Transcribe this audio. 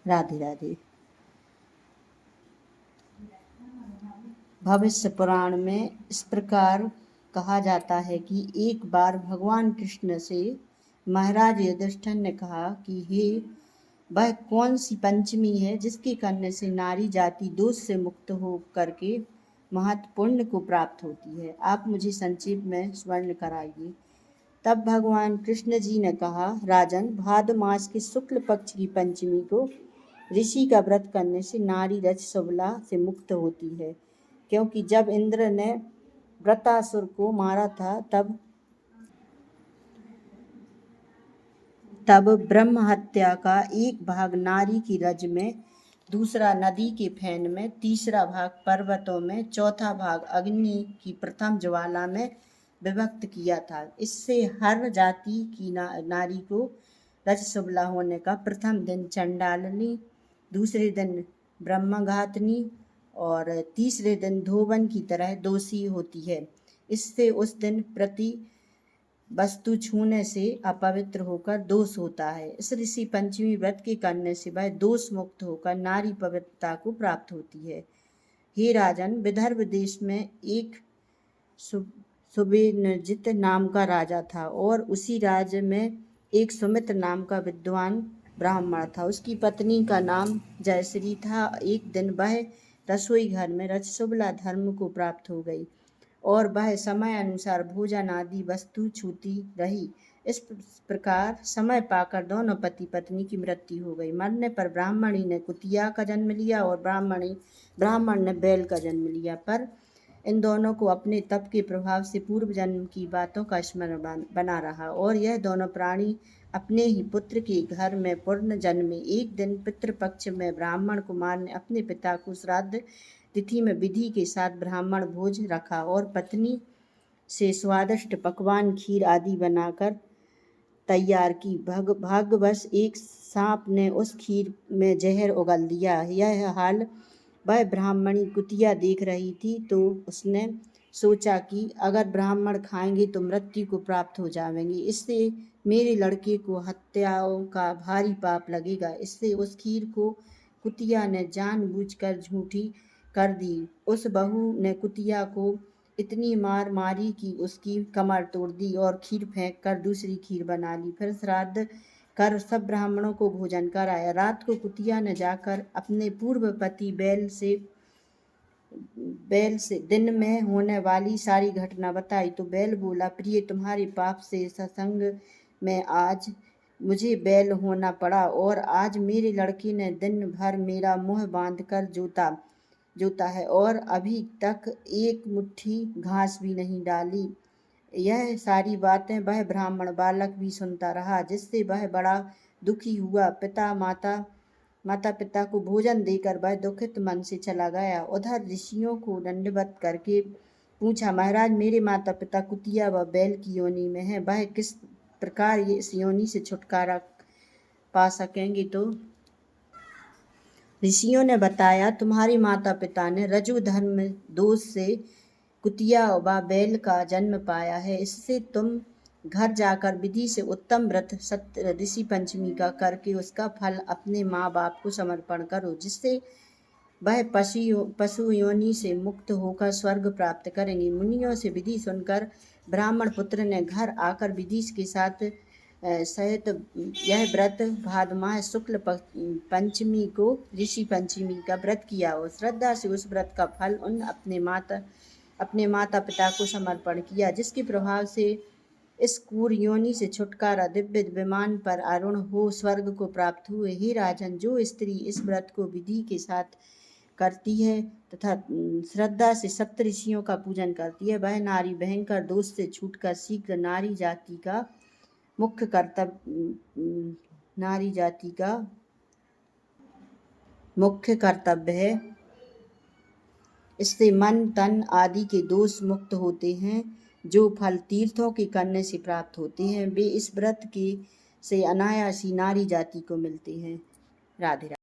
राधे राधे। भविष्य पुराण में इस प्रकार कहा जाता है कि एक बार भगवान कृष्ण से महाराज युधिष्ठिर ने कहा कि हे, वह कौन सी पंचमी है जिसके करने से नारी जाति दोष से मुक्त हो करके महत्वपूर्ण को प्राप्त होती है? आप मुझे संक्षेप में स्मरण कराइए। तब भगवान कृष्ण जी ने कहा, राजन, भाद्र मास के शुक्ल पक्ष की पंचमी को ऋषि का व्रत करने से नारी रज शुक्ला से मुक्त होती है, क्योंकि जब इंद्र ने वृत्रासुर को मारा था तब ब्रह्म हत्या का एक भाग नारी की रज में, दूसरा नदी के फेन में, तीसरा भाग पर्वतों में, चौथा भाग अग्नि की प्रथम ज्वाला में विभक्त किया था। इससे हर जाति की नारी को रज शुक्ला होने का प्रथम दिन चंडालनी, दूसरे दिन ब्रह्मघातनी और तीसरे दिन धोबन की तरह दोषी होती है। इससे उस दिन प्रति वस्तु छूने से अपवित्र होकर दोष होता है। इस ऋषि पंचमी व्रत के करने से वह दोष मुक्त होकर नारी पवित्रता को प्राप्त होती है। हे राजन, विदर्भ देश में एक सुबेनजित नाम का राजा था और उसी राज्य में एक सुमित्र नाम का विद्वान ब्राह्मण था। उसकी पत्नी का नाम जयश्री था। एक दिन वह रसोई घर में रजशुक्ला धर्म को प्राप्त हो गई और वह समय अनुसार भोजन आदि वस्तु छूती रही। इस प्रकार समय पाकर दोनों पति पत्नी की मृत्यु हो गई। मरने पर ब्राह्मणी ने कुतिया का जन्म लिया और ब्राह्मण ने बैल का जन्म लिया, पर इन दोनों को अपने तप के प्रभाव से पूर्व जन्म की बातों का स्मरण बना रहा और यह दोनों प्राणी अपने ही पुत्र के घर में पूर्ण जन्मे। एक दिन पितृपक्ष में ब्राह्मण कुमार ने अपने पिता को श्राद्ध तिथि में विधि के साथ ब्राह्मण भोज रखा और पत्नी से स्वादिष्ट पकवान, खीर आदि बनाकर तैयार की। भाग्यवश एक सांप ने उस खीर में जहर उगल दिया। यह हाल वह ब्राह्मणी कुतिया देख रही थी, तो उसने सोचा कि अगर ब्राह्मण खाएंगे तो मृत्यु को प्राप्त हो जाएंगे, इससे मेरे लड़के को हत्याओं का भारी पाप लगेगा। इससे उस खीर को कुतिया ने जानबूझकर झूठी कर दी। उस बहू ने कुतिया को इतनी मार मारी कि उसकी कमर तोड़ दी और खीर फेंक कर दूसरी खीर बना ली। फिर श्राद्ध कर सब ब्राह्मणों को भोजन कराया। रात को कुतिया ने जाकर अपने पूर्व पति बैल से दिन में होने वाली सारी घटना बताई, तो बैल बोला, प्रिय, तुम्हारे पाप से सत्संग में आज मुझे बैल होना पड़ा और आज मेरे लड़के ने दिन भर मेरा मुंह बांध कर जोता है और अभी तक एक मुट्ठी घास भी नहीं डाली। यह सारी बातें वह ब्राह्मण बालक भी सुनता रहा, जिससे वह बड़ा दुखी हुआ। माता पिता को भोजन देकर वह दुखित मन से चला गया। उधर ऋषियों को दंडवत करके पूछा, महाराज, मेरे माता पिता कुतिया व बैल की योनि में है, वह किस प्रकार ये इस योनि से छुटकारा पा सकेंगे? तो ऋषियों ने बताया, तुम्हारे माता पिता ने रजो धर्म दोष से कुतिया व बैल का जन्म पाया है। इससे तुम घर जाकर विधि से उत्तम व्रत सत्य ऋषि पंचमी का करके उसका फल अपने माँ बाप को समर्पण करो, जिससे वह पशु योनि से मुक्त होकर स्वर्ग प्राप्त करेंगे। मुनियों से विधि सुनकर ब्राह्मण पुत्र ने घर आकर विधि के साथ सहित यह व्रत भाद्र मास शुक्ल पंचमी को ऋषि पंचमी का व्रत किया और श्रद्धा से उस व्रत का फल अपने माता पिता को समर्पण किया, जिसके प्रभाव से इस क्रूर योनि से छुटकारा दिव्य विमान पर आरूढ़ हो स्वर्ग को प्राप्त हुए। हे राजन, जो स्त्री इस व्रत को विधि के साथ करती है तथा श्रद्धा से सप्त ऋषियों का पूजन करती है, वह नारी भयंकर दोष से छूटकर शीघ्र नारी जाति का मुख्य कर्तव्य है। इससे मन तन आदि के दोष मुक्त होते हैं। जो फल तीर्थों के करने से प्राप्त होते हैं, वे इस व्रत से अनायास ही नारी जाति को मिलते हैं। राधे राधे।